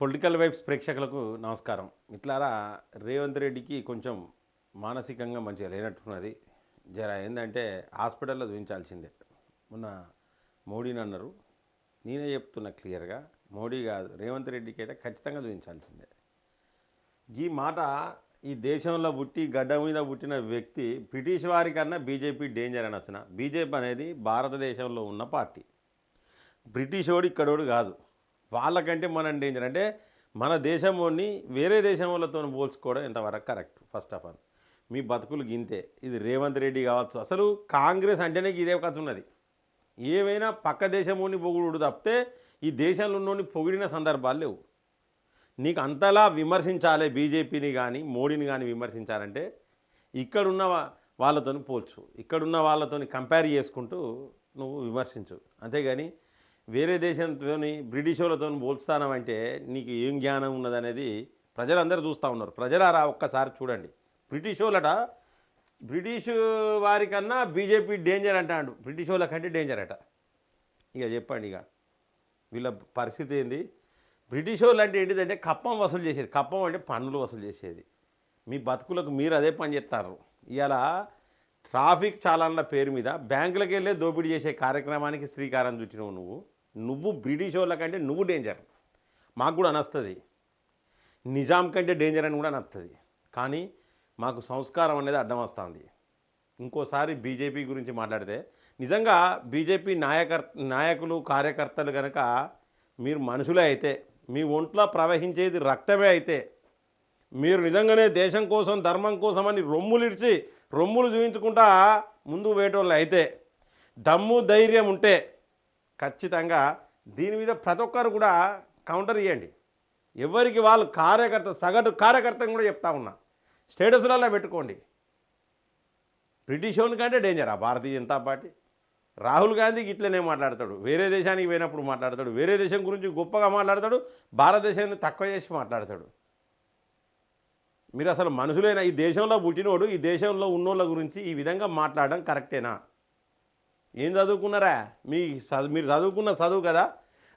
Political vibes ప్రేక్షకులకు నమస్కారం. మిత్రులారా, రేవంత్ రెడ్డికి కొంచెం మానసికంగా మంచిగా లేనట్టున్నది. ఏందంటే హాస్పిటల్‌లో చూయించాల్సిందే. మొన్న మోడీని అన్నారు. నేనే చెప్తున్నా క్లియర్‌గా, మోడీ కాదు రేవంత్ రెడ్డికైతే ఖచ్చితంగా చూయించాల్సిందే. ఈ మాట ఈ దేశంలో పుట్టి గడ్డ మీద పుట్టిన వ్యక్తి బ్రిటిష్ వారి కన్నా బీజేపీ డేంజర్ అనొచ్చున. బీజేపీ అనేది భారతదేశంలో ఉన్న పార్టీ. బ్రిటిషోడు ఇక్కడోడు కాదు. వాళ్ళకంటే మనం డేంజర్. అంటే మన దేశంలోని వేరే దేశం వాళ్ళతో పోల్చుకోవడం ఎంతవరకు కరెక్ట్? ఫస్ట్ ఆఫ్ ఆల్ మీ బతుకులు గింతే. ఇది రేవంత్ రెడ్డి కావచ్చు. అసలు కాంగ్రెస్ అంటేనే ఇదే కథ ఉన్నది. ఏవైనా పక్క దేశంలోని పొగుడు తప్పితే ఈ దేశంలో ఉన్నోని పొగిడిన సందర్భాలు లేవు. నీకు అంతలా విమర్శించాలి బీజేపీని కానీ మోడీని కానీ విమర్శించాలంటే ఇక్కడున్న వాళ్ళతో పోల్చు, ఇక్కడున్న వాళ్ళతో కంపేర్ చేసుకుంటూ నువ్వు విమర్శించు. అంతేగాని వేరే దేశంతో బ్రిటిష్ వాళ్ళతో పోల్స్తానంటే నీకు ఏం జ్ఞానం ఉన్నదనేది ప్రజలందరూ చూస్తూ ఉన్నారు. ప్రజలారా ఒక్కసారి చూడండి. బ్రిటిష్ వాళ్ళట బ్రిటిష్ వారికన్నా బీజేపీ డేంజర్ అంటాడు. బ్రిటిష్ వాళ్ళ కంటే డేంజర్ అట. ఇక చెప్పండి, ఇక వీళ్ళ పరిస్థితి ఏంది? బ్రిటిష్ వాళ్ళు అంటే ఏంటిదంటే కప్పం వసూలు చేసేది. కప్పం అంటే పన్నులు వసూలు చేసేది. మీ బతుకులకు మీరు అదే పని చేస్తారు. ఇవాళ ట్రాఫిక్ చాలాన్ల పేరు మీద బ్యాంకులకు వెళ్ళే దోపిడీ చేసే కార్యక్రమానికి శ్రీకారం చుట్టినవు నువ్వు బ్రిటిష్ వాళ్ళ కంటే నువ్వు డేంజర్. మాకు కూడా అనస్తుంది, నిజాం కంటే డేంజర్ అని కూడా అనస్తుంది. కానీ మాకు సంస్కారం అనేది అడ్డం వస్తుంది. ఇంకోసారి బీజేపీ గురించి మాట్లాడితే నిజంగా బీజేపీ నాయకులు కార్యకర్తలు కనుక మీరు మనుషులే అయితే, మీ ఒంట్లో ప్రవహించేది రక్తమే అయితే, మీరు నిజంగానే దేశం కోసం ధర్మం కోసం అని రొమ్ములు చూపించుకుంటా ముందు వేటోళ్ళు అయితే, దమ్ము ధైర్యం ఉంటే ఖచ్చితంగా దీని మీద ప్రతి ఒక్కరు కూడా కౌంటర్ ఇవ్వండి. ఎవరికి వాళ్ళు సగటు కార్యకర్తను కూడా చెప్తా ఉన్నా, స్టేటస్లలో పెట్టుకోండి. బ్రిటిష్ కంటే డేంజర్ ఆ భారతీయ జనతా పార్టీ. రాహుల్ గాంధీకి ఇట్లనే మాట్లాడతాడు, వేరే దేశానికి పోయినప్పుడు మాట్లాడతాడు, వేరే దేశం గురించి గొప్పగా మాట్లాడతాడు, భారతదేశాన్ని తక్కువ చేసి మాట్లాడతాడు. మీరు అసలు మనుషులైనా? ఈ దేశంలో పుట్టినోడు ఈ దేశంలో ఉన్నోళ్ళ గురించి ఈ విధంగా మాట్లాడడం కరెక్టేనా? ఏం చదువుకున్నారా? మీరు చదువుకున్న చదువు కదా.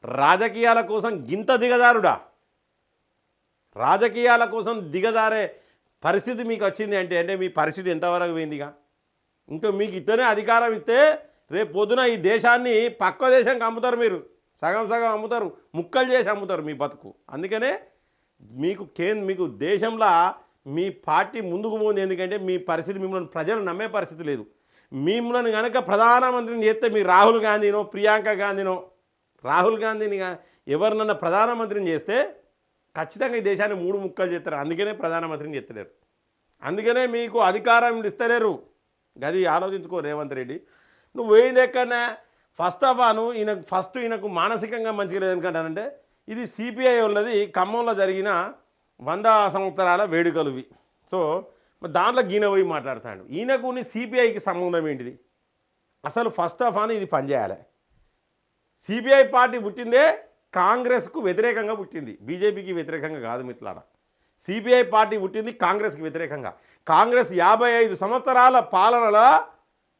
రాజకీయాల కోసం గింత దిగజారుడా? రాజకీయాల కోసం దిగజారే పరిస్థితి మీకు వచ్చింది అంటే మీ పరిస్థితి ఎంతవరకు పోయిందిగా? ఇంకా మీకు ఇట్లనే అధికారం ఇస్తే రేపు పొద్దున ఈ దేశాన్ని పక్క దేశంకి అమ్ముతారు. మీరు సగం అమ్ముతారు, ముక్కలు చేసి అమ్ముతారు మీ బతుకు. అందుకనే మీకు దేశంలో మీ పార్టీ ముందుకు పోయింది. ఎందుకంటే మీ పరిస్థితి మిమ్మల్ని ప్రజలు నమ్మే పరిస్థితి లేదు. మిమ్మల్ని కనుక ప్రధానమంత్రిని చేస్తే మీ రాహుల్ గాంధీనో ప్రియాంక గాంధీనో రాహుల్ గాంధీని ఎవరినన్నా ప్రధానమంత్రిని చేస్తే ఖచ్చితంగా ఈ దేశాన్ని 3 ముక్కలు చేస్తారు. అందుకనే ప్రధానమంత్రిని చేస్తలేరు. అందుకనే మీకు అధికారం ఇస్తలేరు. గది ఆలోచించుకో రేవంత్ రెడ్డి. నువ్వు పోయింది ఎక్కడన్నా? ఫస్ట్ ఆఫ్ ఆల్ ఈయనకు మానసికంగా మంచిగా లేదనుకుంటానంటే ఇది సిపిఐ వాళ్ళది ఖమ్మంలో జరిగిన 100 సంవత్సరాల వేడుకలువి. సో దాంట్లో గీన పోయి మాట్లాడతాడు. ఈయనకు సిపిఐకి సంబంధం ఏంటిది అసలు? ఫస్ట్ ఆఫ్ ఆల్ ఇది పనిచేయాలి. సిపిఐ పార్టీ పుట్టిందే కాంగ్రెస్కు వ్యతిరేకంగా పుట్టింది, బీజేపీకి వ్యతిరేకంగా కాదు మిత్రులారా. సిపిఐ పార్టీ పుట్టింది కాంగ్రెస్కి వ్యతిరేకంగా. కాంగ్రెస్ 55 సంవత్సరాల పాలనలో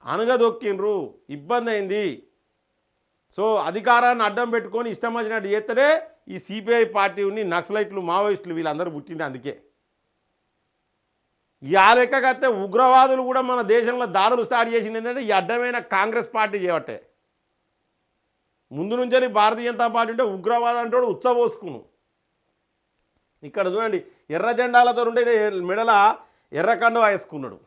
అణగదొక్కిండ్రు, ఇబ్బంది అయింది. సో అధికారాన్ని అడ్డం పెట్టుకొని ఇష్టం వచ్చినట్టు చేస్తేనే ఈ సిపిఐ పార్టీ నక్సలైట్లు మావోయిస్టులు వీళ్ళందరూ పుట్టింది. అందుకే ఈ ఆ లెక్కకైతే ఉగ్రవాదులు కూడా మన దేశంలో దాడులు స్టార్ట్ చేసింది ఏంటంటే ఈ అడ్డమైన కాంగ్రెస్ పార్టీ చేయబట్టే. ముందు నుంచి భారతీయ జనతా పార్టీ అంటే ఉగ్రవాదం అంటే ఉచ్చబోసుకును. ఇక్కడ చూడండి, ఎర్ర జెండాలతో ఉంటే మెడల ఎర్రకండు వేసుకున్నాడు.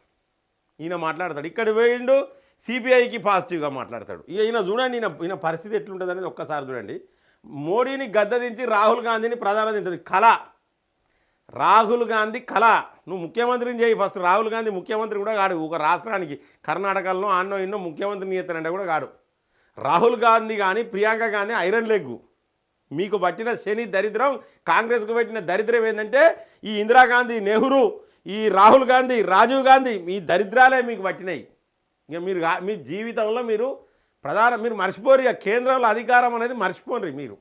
ఈయన మాట్లాడతాడు. ఇక్కడ పోయిండు సిపిఐకి పాజిటివ్గా మాట్లాడతాడు. ఈయన చూడండి, ఈయన పరిస్థితి ఎట్లుంటుంది అనేది ఒక్కసారి చూడండి. మోడీని గద్దదించి రాహుల్ గాంధీని ప్రధానమంత్రి కళ. రాహుల్ గాంధీ కళ. నువ్వు ముఖ్యమంత్రిని చేయి ఫస్ట్. రాహుల్ గాంధీ ముఖ్యమంత్రి కూడా కాడు. ఒక రాష్ట్రానికి కర్ణాటకలో అన్నో ఎన్నో ముఖ్యమంత్రిని చేస్తానంటే కూడా కాడు. రాహుల్ గాంధీ కానీ ప్రియాంక గాంధీ ఐరన్ లెగ్గు. మీకు పట్టిన శని దరిద్రం, కాంగ్రెస్కు పెట్టిన దరిద్రం ఏంటంటే ఈ ఇందిరాగాంధీ, నెహ్రూ, ఈ రాహుల్ గాంధీ, రాజీవ్ గాంధీ, మీ దరిద్రాలే మీకు పట్టినాయి. ఇక మీ జీవితంలో మీరు మర్చిపోరు. ఇక కేంద్రంలో అధికారం అనేది మర్చిపోరు మీరు.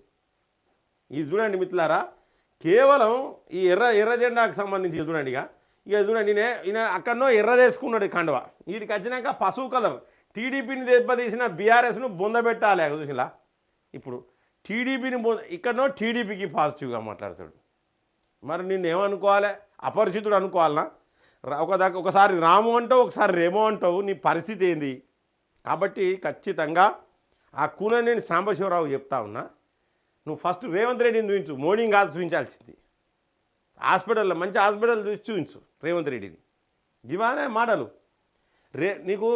ఇది చూడండి మిత్రులారా, కేవలం ఈ ఎర్ర జెండాకు సంబంధించి చూడండి. ఇక చూడండి, ఈయన అక్కడనో ఎర్రదేసుకున్నాడు కండువ. వీడికి వచ్చినాక పసుపు కలర్. టీడీపీని దెబ్బతీసిన బీఆర్ఎస్ను బొందబెట్టాలి. చూసిలా ఇప్పుడు టీడీపీని ఇక్కడనో టీడీపీకి పాజిటివ్గా మాట్లాడతాడు. మరి నిన్ను ఏమనుకోవాలి? అపరిచితుడు అనుకోవాలనా? ఒకసారి రాము అంటావు, ఒకసారి రేమో అంటావు. నీ పరిస్థితి ఏంది? కాబట్టి ఖచ్చితంగా ఆ కూననేని సాంబశివరావు చెప్తా ఉన్నా, నువ్వు ఫస్ట్ రేవంత్ రెడ్డిని చూపించు, మోడీని కాదు చూపించాల్సింది. హాస్పిటల్లో మంచి హాస్పిటల్ చూపించు రేవంత్ రెడ్డిని. ఇవానే మాటలు నీకు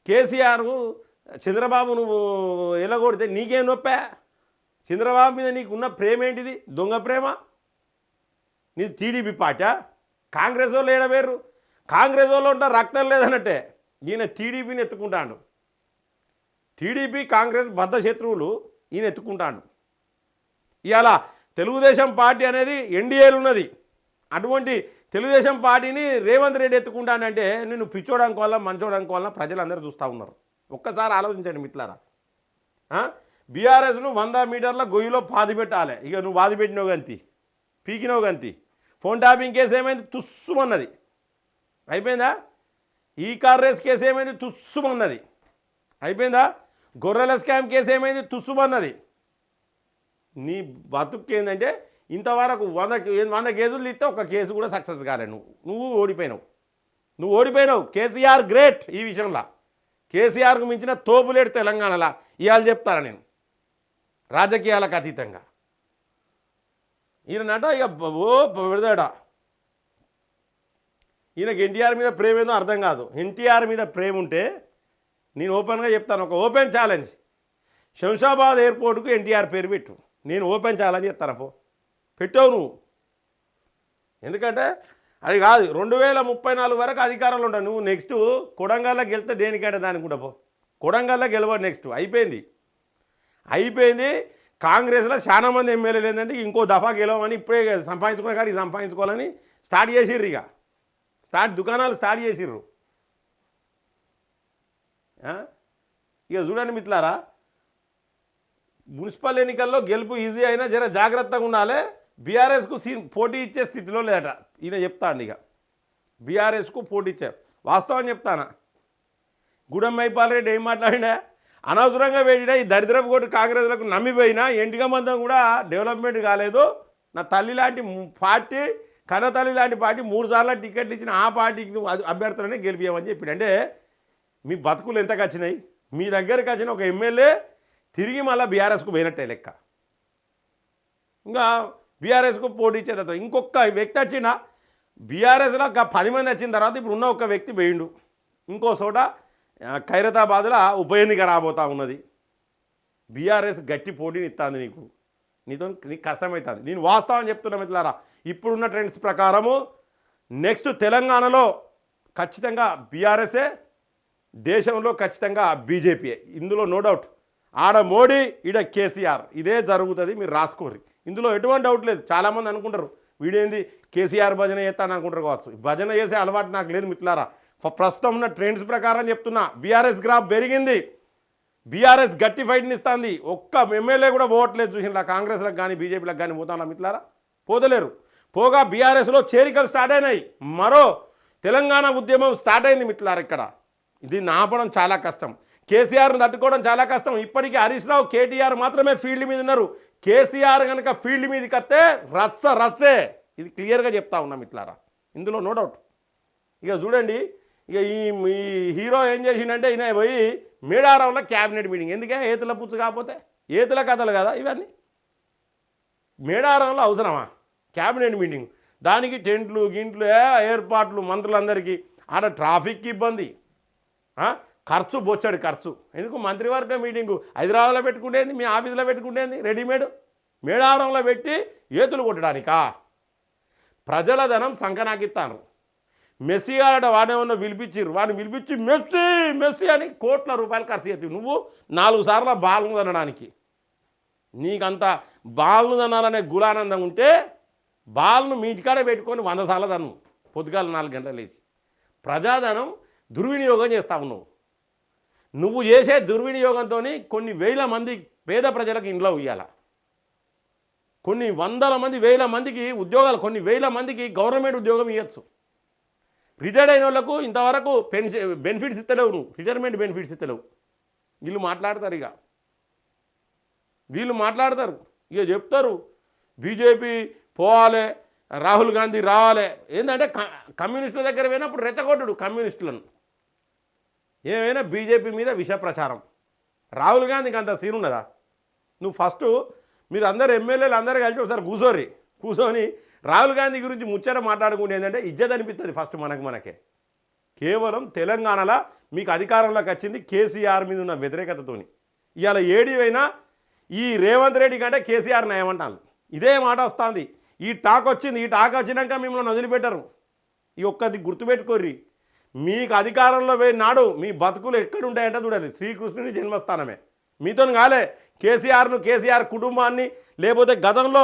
కేసీఆర్ చంద్రబాబు నువ్వు ఎలగొడితే నీకేం నొప్పా? చంద్రబాబు మీద నీకు ఉన్న ప్రేమ ఏంటిది? దొంగ ప్రేమ. నీ టీడీపీ పార్టీ కాంగ్రెస్ వాళ్ళు ఏడవేరు. కాంగ్రెస్ వాళ్ళు ఉంటా రక్తం లేదన్నట్టే ఈయన టీడీపీని ఎత్తుకుంటాడు. టీడీపీ కాంగ్రెస్ బద్ధ శత్రువులు, ఈయన ఎత్తుకుంటాడు. ఇవాళ తెలుగుదేశం పార్టీ అనేది ఎన్డీఏలు ఉన్నది. అటువంటి తెలుగుదేశం పార్టీని రేవంత్ రెడ్డి ఎత్తుకుంటానంటే నిన్ను పిచ్చోడానికి వల్ల మంచోడానికి వల్ల ప్రజలందరూ చూస్తూ ఉన్నారు. ఒక్కసారి ఆలోచించండి మిత్రులారా. బీఆర్ఎస్ను 100 మీటర్ల గొయ్యిలో పాది పెట్టాలి. ఇక నువ్వు పాది పెట్టినావు గంతి, పీకినావు గంతి. ఫోన్ ట్యాపింగ్ కేసు ఏమైంది? తుస్సుమన్నది. అయిపోయిందా? ఈ కార్ రేస్ కేసు ఏమైంది? తుస్సుమన్నది. అయిపోయిందా? గొర్రెల స్కామ్ కేసు ఏమైంది? తుస్సుమన్నది. నీ బతుకు ఏంటంటే ఇంతవరకు 100 కేసులు ఇస్తే ఒక కేసు కూడా సక్సెస్ కాలే. నువ్వు ఓడిపోయినావు. కేసీఆర్ గ్రేట్ ఈ విషయంలో. కేసీఆర్కు మించిన తోపులేడు తెలంగాణలో ఇవాళ చెప్తారా నేను, రాజకీయాలకు అతీతంగా. ఈయనట ఇక పెడతాడా. ఈయనకి ఎన్టీఆర్ మీద ప్రేమ ఏదో అర్థం కాదు. ఎన్టీఆర్ మీద ప్రేమ ఉంటే నేను ఓపెన్గా చెప్తాను, ఒక ఓపెన్ ఛాలెంజ్. శంషాబాద్ ఎయిర్పోర్ట్కు ఎన్టీఆర్ పేరు పెట్టు. నేను ఓపెన్ ఛాలెంజ్ చెప్తాను. పెట్టావు నువ్వు. ఎందుకంటే అది కాదు, 2034 వరకు అధికారంలో ఉంటావు నువ్వు. నెక్స్ట్ కొడంగల్లోకి వెళ్తే దేనికంటే దానికి కూడా పో. కొడంగల్లో గెలవడు. నెక్స్ట్ అయిపోయింది. కాంగ్రెస్లో చాలా మంది ఎమ్మెల్యేలు ఏంటంటే ఇంకో దఫా గెలవమని ఇప్పుడే సంపాదించుకునే కాడికి సంపాదించుకోవాలని స్టార్ట్ చేసిర్రు. ఇక దుకాణాలు స్టార్ట్ చేసిర్రు. ఇక చూడండి మిత్రులారా, మున్సిపల్ ఎన్నికల్లో గెలుపు ఈజీ అయినా జర జాగ్రత్తగా ఉండాలి. బీఆర్ఎస్కు పోటీ ఇచ్చే స్థితిలో లేదట ఈయన చెప్తాండి. ఇక బీఆర్ఎస్కు పోటీ ఇచ్చారు. వాస్తవం చెప్తానా, గూడెం మైపాల్ రెడ్డి ఏం మాట్లాడినా అనవసరంగా వేడినా ఈ దరిద్రపు కొట్టి కాంగ్రెస్లకు నమ్మిపోయినా ఎంటిక మందం కూడా డెవలప్మెంట్ కాలేదు. నా తల్లి లాంటి పార్టీ, కన్న తల్లి లాంటి పార్టీ 3 సార్లు టికెట్లు ఇచ్చిన ఆ పార్టీకి అభ్యర్థులనే గెలిపామని చెప్పి. అంటే మీ బతుకులు ఎంతకు వచ్చినాయి? మీ దగ్గరికి వచ్చిన ఒక ఎమ్మెల్యే తిరిగి మళ్ళీ బీఆర్ఎస్కు పోయినట్టే లెక్క. ఇంకా బీఆర్ఎస్కు పోటీ ఇచ్చేది ఇంకొక వ్యక్తి వచ్చిన బీఆర్ఎస్లో 10 మంది వచ్చిన తర్వాత ఇప్పుడు ఉన్న ఒక వ్యక్తి పోయిండు. ఇంకో చోట ఖైరతాబాద్లో ఉప ఎన్నిక రాబోతూ ఉన్నది. బీఆర్ఎస్ గట్టి పోటీని ఇస్తుంది నీకు కష్టమవుతుంది. నేను వాస్తవం చెప్తున్నా మిత్రులారా. ఇప్పుడున్న ట్రెండ్స్ ప్రకారము నెక్స్ట్ తెలంగాణలో ఖచ్చితంగా బీఆర్ఎస్ఏ, దేశంలో ఖచ్చితంగా బీజేపీయే. ఇందులో నో డౌట్. ఆడ మోడీ, ఈడ కేసీఆర్, ఇదే జరుగుతుంది. మీరు రాసుకోరు, ఇందులో ఎటువంటి డౌట్ లేదు. చాలామంది అనుకుంటారు వీడేంది కేసీఆర్ భజన చేస్తాను అనుకుంటారు కావచ్చు. భజన చేసే అలవాటు నాకు లేదు మిత్రులారా. ప్రస్తుతం ఉన్న ట్రెండ్స్ ప్రకారం చెప్తున్నా. బీఆర్ఎస్ గ్రాఫ్ పెరిగింది. బీఆర్ఎస్ గట్టి ఫైట్ని ఇస్తుంది. ఒక్క ఎమ్మెల్యే కూడా పోవట్లేదు చూసిన కాంగ్రెస్లకు కానీ బీజేపీలకు కానీ పోతాను మిత్రులారా, పోతలేరు. పోగా బీఆర్ఎస్లో చేరికలు స్టార్ట్ అయినాయి. మరో తెలంగాణ ఉద్యమం స్టార్ట్ అయింది మిత్రులారా. ఇక్కడ దీన్ని ఆపడం చాలా కష్టం. కేసీఆర్ను తట్టుకోవడం చాలా కష్టం. ఇప్పటికీ హరీష్ రావు, కేటీఆర్ మాత్రమే ఫీల్డ్ మీద ఉన్నారు. కేసీఆర్ కనుక ఫీల్డ్ మీదకి వస్తే రచ్చే. ఇది క్లియర్గా చెప్తా ఉన్నాం మిత్రులారా, ఇందులో నో డౌట్. ఇక చూడండి, ఇక ఈ హీరో ఏం చేసిండంటే ఈయన పోయి మేడారంలో క్యాబినెట్ మీటింగ్. ఎందుకే? ఏతుల పుచ్చు కాకపోతే ఏతుల కథలు కదా ఇవన్నీ. మేడారంలో అవసరమా క్యాబినెట్ మీటింగ్? దానికి టెంట్లు గింట్లు ఏర్పాట్లు మంత్రులందరికీ. ఆడ ట్రాఫిక్ ఇబ్బంది, ఖర్చు బొచ్చడి ఖర్చు. ఎందుకు? మంత్రివర్గ మీటింగు హైదరాబాద్లో పెట్టుకుంటేంది, మీ ఆఫీసులో పెట్టుకుంటేంది, రెడీమేడ్ మేడారంలో పెట్టి ఏతులు కొట్టడానికా? ప్రజల ధనం సంకనాకిస్తాను. మెస్సీ ఆడ వాడేమన్నా పిలిపించారు, వాడిని పిలిపించి మెస్సీ అని కోట్ల రూపాయలు ఖర్చు చేస్తావు. నువ్వు 4 సార్లు బాల్ను తినడానికి. నీకంత బాల్ను తినాలనే గులానందం ఉంటే బాల్ను మీ ఇంటికాడే పెట్టుకొని 100 సార్లు తను పొద్దుగాల 4 గంటలు లేచి. ప్రజాధనం దుర్వినియోగం చేస్తావు నువ్వు చేసే దుర్వినియోగంతో కొన్ని వేల మంది పేద ప్రజలకు ఇంట్లో ఇవ్వాలి. కొన్ని వందల మంది, వేల మందికి ఉద్యోగాలు, కొన్ని వేల మందికి గవర్నమెంట్ ఉద్యోగం ఇవ్వచ్చు. రిటైర్డ్ అయిన వాళ్ళకు ఇంతవరకు బెనిఫిట్స్ ఇస్తలేవు. నువ్వు రిటైర్మెంట్ బెనిఫిట్స్ ఇస్తలేవు. వీళ్ళు మాట్లాడతారు. ఇక వీళ్ళు మాట్లాడతారు, ఇక చెప్తారు బీజేపీ పోవాలి, రాహుల్ గాంధీ రావాలి. ఏంటంటే కమ్యూనిస్టుల దగ్గర పోయినప్పుడు రెచ్చగొట్టుడు కమ్యూనిస్టులను. ఏమైనా బీజేపీ మీద విష ప్రచారం. రాహుల్ గాంధీకి అంత సీన్ ఉన్నదా? నువ్వు ఫస్ట్ మీరు అందరు ఎమ్మెల్యేలు అందరూ కలిసి ఒకసారి కూర్చొని రాహుల్ గాంధీ గురించి ముచ్చట మాట్లాడుకుంటే ఏంటంటే ఇజ్జత్ అనిపిస్తుంది ఫస్ట్ మనకే. కేవలం తెలంగాణలో మీకు అధికారంలోకి వచ్చింది కేసీఆర్ మీద ఉన్న వ్యతిరేకతతోని. ఇవాళ ఏడివైనా ఈ రేవంత్ రెడ్డి కంటే కేసీఆర్ నయమంటాను, ఇదే మాట వస్తుంది. ఈ టాక్ వచ్చినాక మిమ్మల్ని వదిలిపెట్టరు. ఈ ఒక్కది గుర్తుపెట్టుకోర్రి, మీకు అధికారంలో పోయిన నాడు మీ బతుకులు ఎక్కడుంటాయంటే చూడాలి, శ్రీకృష్ణుని జన్మస్థానమే. మీతో కాలే కేసీఆర్ కుటుంబాన్ని, లేకపోతే గతంలో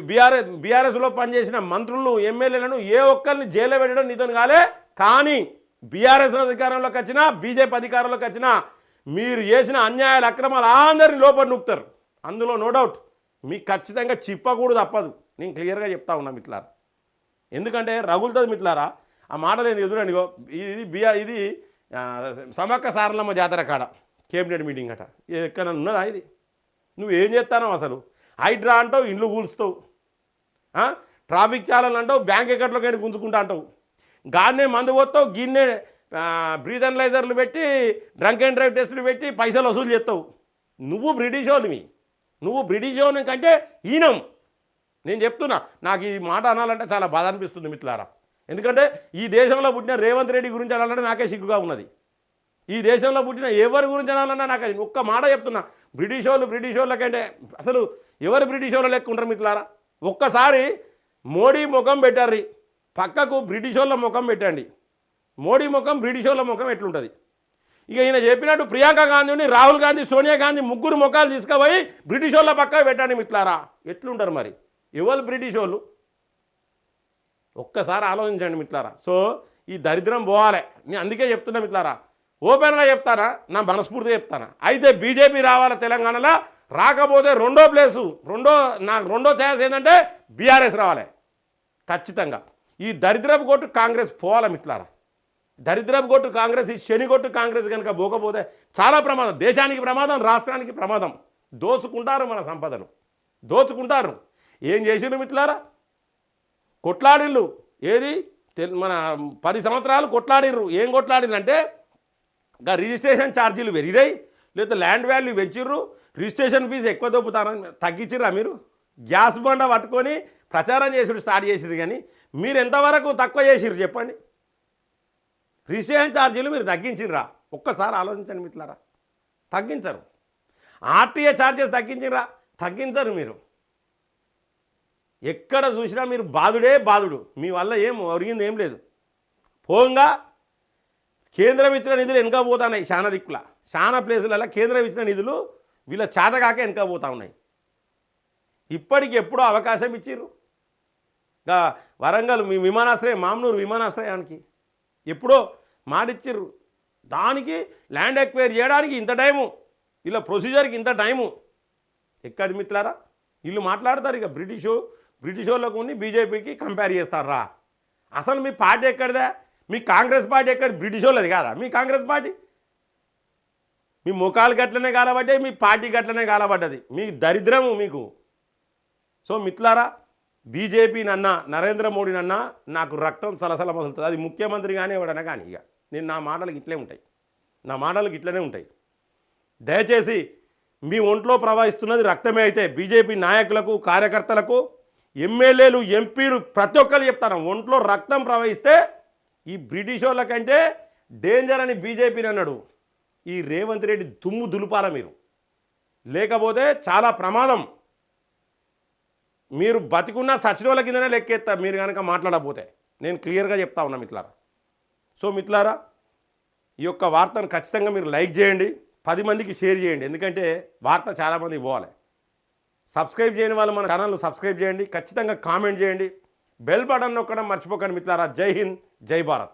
బీఆర్ఎస్లో పనిచేసిన మంత్రులు ఎమ్మెల్యేలను ఏ ఒక్కరిని జైల్లో పెట్టడం నీతో కాలే. కానీ బీఆర్ఎస్ అధికారంలోకి వచ్చినా బీజేపీ అధికారంలోకి వచ్చినా మీరు చేసిన అన్యాయాలు అక్రమాలు అందరినీ లోపల నూపుతారు, అందులో నో డౌట్. మీకు ఖచ్చితంగా చిప్పకూడదు, తప్పదు. నేను క్లియర్గా చెప్తా ఉన్నా మిత్రులారా. ఎందుకంటే రగులుతుంది మిత్రులారా ఆ మాటలు ఏంది ఎదురండి. ఇది సమ్మక్క సారలమ్మ జాతర కాడ కేబినెట్ మీటింగ్ అట, ఎక్కడ ఉన్నదా ఇది? నువ్వు ఏం చేస్తానో అసలు? హైడ్రా అంటావు, ఇండ్లు కూల్స్తావు, ట్రాఫిక్ ఛానల్ అంటావు, బ్యాంక్ అకౌంట్లోకి గుంజుకుంటా అంటావు, గాన్నే మందు పోతావు, గిన్నే బ్రీత్ అనలైజర్లు పెట్టి డ్రంక్ అండ్ డ్రైవ్ టెస్టులు పెట్టి పైసలు వసూలు చేస్తావు. నువ్వు బ్రిటిష్ వాళ్ళని కంటే ఈనం. నేను చెప్తున్నా, నాకు ఈ మాట అనాలంటే చాలా బాధ అనిపిస్తుంది మిత్రులారా. ఎందుకంటే ఈ దేశంలో పుట్టిన రేవంత్ రెడ్డి గురించి అనాలంటే నాకే సిగ్గుగా ఉన్నది. ఈ దేశంలో పుట్టిన ఎవరి గురించి అనాలన్నా నాకు ఒక్క మాట చెప్తున్నా, బ్రిటిష్ వాళ్ళ కంటే అసలు ఎవరు బ్రిటిష్ వాళ్ళు లెక్క ఉంటారు మిత్రులారా? ఒక్కసారి మోడీ ముఖం పెట్టారు, పక్కకు బ్రిటిష్ వాళ్ళ ముఖం పెట్టండి. మోడీ ముఖం బ్రిటిష్ వాళ్ళ ముఖం ఎట్లుంటుంది? ఇక ఈయన చెప్పినట్టు ప్రియాంక గాంధీని, రాహుల్ గాంధీ, సోనియా గాంధీ ముగ్గురు ముఖాలు తీసుకుపోయి బ్రిటిష్ వాళ్ళ పక్క పెట్టండి మిత్రులారా. ఎట్లుంటారు మరి? ఎవరు బ్రిటిష్ వాళ్ళు? ఒక్కసారి ఆలోచించండి మిత్రులారా. సో ఈ దరిద్రం పోవాలి. నేను అందుకే చెప్తున్నా మిత్రులారా, ఓపెన్గా చెప్తానా, నా మనస్ఫూర్తిగా చెప్తానా. అయితే బీజేపీ రావాలి తెలంగాణలో, రాకపోతే నాకు రెండో ఛాన్స్ ఏంటంటే బీఆర్ఎస్ రావాలి ఖచ్చితంగా. ఈ దరిద్రపు కొట్టు కాంగ్రెస్ పోవాలి మిత్రులారా. దరిద్రపు కొట్టు కాంగ్రెస్, ఈ శని కొట్టు కాంగ్రెస్ కనుక పోకపోతే చాలా ప్రమాదం, దేశానికి ప్రమాదం, రాష్ట్రానికి ప్రమాదం. దోచుకుంటారు మన సంపదను, దోచుకుంటారు. ఏం చేసిండ్రు మిత్రులారా? కొట్లాడిళ్ళు. ఏది మన 10 సంవత్సరాలు కొట్లాడిర్రు. ఏం కొట్లాడిర్రు అంటే ఇంకా రిజిస్ట్రేషన్ ఛార్జీలు పెరిగాయి, లేకపోతే ల్యాండ్ వాల్యూ పెంచిర్రు, రిజిస్ట్రేషన్ ఫీజు ఎక్కువ దొప్పుతారని తగ్గించిర్రా మీరు? గ్యాస్ బండ పట్టుకొని ప్రచారం చేసుడు స్టార్ట్ చేసిర్రు. కానీ మీరు ఎంతవరకు తక్కువ చేసిర్రు చెప్పండి? రిజిస్ట్రేషన్ ఛార్జీలు మీరు తగ్గించిర్రా? ఒక్కసారి ఆలోచించండి మిత్రులారా. తగ్గించరు. ఆర్టీఏ ఛార్జెస్ తగ్గించరు మీరు. ఎక్కడ చూసినా మీరు బాధుడు. మీ వల్ల ఏం ఒరిగింది ఏం లేదు. పోంగా కేంద్రం ఇచ్చిన నిధులు వెనక పోతున్నాయి. చాలా దిక్కుల, చాలా ప్లేసులలో కేంద్రం ఇచ్చిన నిధులు వీళ్ళ చేతగాక వెనక పోతూ ఉన్నాయి. ఇప్పటికి ఎప్పుడో అవకాశం ఇచ్చిర్రు. ఇంకా వరంగల్ మీ విమానాశ్రయం, మామనూరు విమానాశ్రయానికి ఎప్పుడో మాటిచ్చిర్రు. దానికి ల్యాండ్ ఎక్వైర్ చేయడానికి ఇంత టైము, ఇలా ప్రొసీజర్కి ఇంత టైము. ఎక్కడి మిత్రులారా? వీళ్ళు మాట్లాడతారు ఇక బ్రిటిష్ వాళ్ళకు బీజేపీకి కంపేర్ చేస్తారా? అసలు మీ పార్టీ ఎక్కడిదా? మీ కాంగ్రెస్ పార్టీ ఎక్కడ? బ్రిటిష్ వాళ్ళది కాదా మీ కాంగ్రెస్ పార్టీ? మీ ముఖాలు గట్లనే కాలబడ్డాయి, మీ పార్టీ గట్లనే కాలబడ్డది. మీ దరిద్రము మీకు. సో మిత్రులారా, బీజేపీనన్నా నరేంద్ర మోడీనన్నా నాకు రక్తం సలసల మొదలుతుంది. అది ముఖ్యమంత్రి కానీ ఎవడన్నా కానీ. ఇక నా మాటలకు ఇట్లనే ఉంటాయి. దయచేసి మీ ఒంట్లో ప్రవహిస్తున్నది రక్తమే అయితే బీజేపీ నాయకులకు, కార్యకర్తలకు, ఎమ్మెల్యేలు, ఎంపీలు ప్రతి ఒక్కరు చెప్తాను, ఒంట్లో రక్తం ప్రవహిస్తే ఈ బ్రిటిష్ వాళ్ళ కంటే డేంజర్ అని బీజేపీని అన్నాడు. ఈ రేవంత్ రెడ్డి దుమ్ము దులుపాల మీరు, లేకపోతే చాలా ప్రమాదం. మీరు బతికున్న సచిన వాళ్ళ కిందనే లెక్కెత్తా మీరు కనుక మాట్లాడకపోతే. నేను క్లియర్గా చెప్తా ఉన్నా మిత్రులారా. సో మిత్రులారా, ఈ యొక్క వార్తను ఖచ్చితంగా మీరు లైక్ చేయండి, 10 మందికి షేర్ చేయండి. ఎందుకంటే వార్త చాలామందికి పోవాలి. సబ్స్క్రైబ్ చేయని వాళ్ళు మన ఛానల్ సబ్స్క్రైబ్ చేయండి, ఖచ్చితంగా కామెంట్ చేయండి, బెల్ బటన్ నొక్కడం మర్చిపోకండి మిత్రులారా. జై హింద్, జై భారత్.